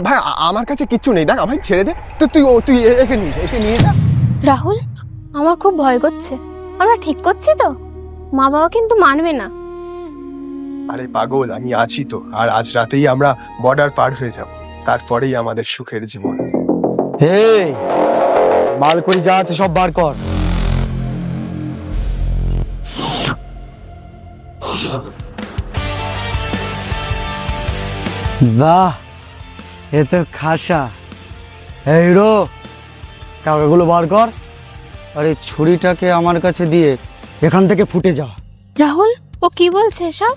ভাই আমার কাছে কিচ্ছু নেই, দেখ আমায় ছেড়ে দে। তো তুই একে নিয়ে যা। রাহুল, আমার খুব ভয় করছে। আমরা ঠিক করছি তো? মা বাবা কিন্তু মানবে না। আরে পাগল, আমি আছি তো। আর আজ রাতেই আমরা বর্ডার পার হয়ে যাব, তারপরেই আমাদের সুখের জীবন। এই মাল করি যা আছে সব বার কর। বাহ, এ তো খাসা। এই রো, টাকাগুলো বার কর। আরে ছুরিটাকে আমার কাছে দিয়ে এখান থেকে ফুটে যা। রাহুল, ও কি বলছে এসব?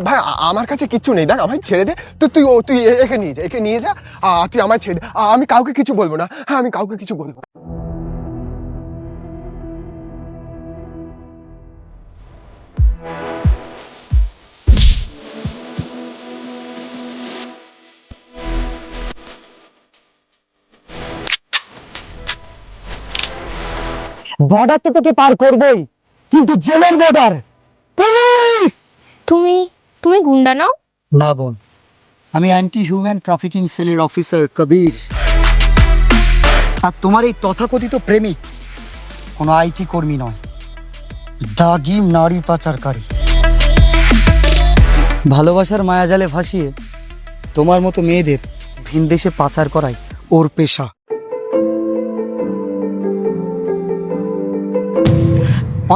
ভাই আমার কাছে কিচ্ছু নেই, দেখ আমায় ছেড়ে দে। তো তুই একে নিয়ে যা। তুই আমায় ছেড়ে দে। আমি কাউকে কিছু বলবো না। হ্যাঁ, আমি কাউকে কিছু বলবো না। বর্ডার তো তোকে পার করবই, কিন্তু জেলের বর্ডার। পুলিশ! তুমি গুন্ডা নাও? না বোন, আমি অ্যান্টি হিউম্যান ট্রাফিকিং সেলের অফিসার কবির। আর তোমার এই তথাকথিত প্রেমিক কোনো আইটি কর্মী নয়, দাগি নারী পাচারকারী। ভালোবাসার মায়াজালে ভাসিয়ে তোমার মতো মেয়েদের ভিনদেশে পাচার করাই ওর পেশা।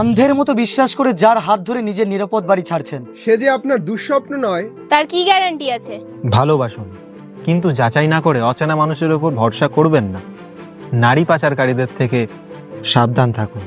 অন্ধের মতো বিশ্বাস করে যার হাত ধরে নিজের নিরাপদ বাড়ি ছাড়ছেন, সে যে আপনার দুঃস্বপ্ন নয়। তার কি গ্যারান্টি আছে? ভালোবাসুন, কিন্তু যাচাই না করে অচেনা মানুষের উপর ভরসা করবেন না। নারী পাচারকারীদের থেকে সাবধান থাকুন।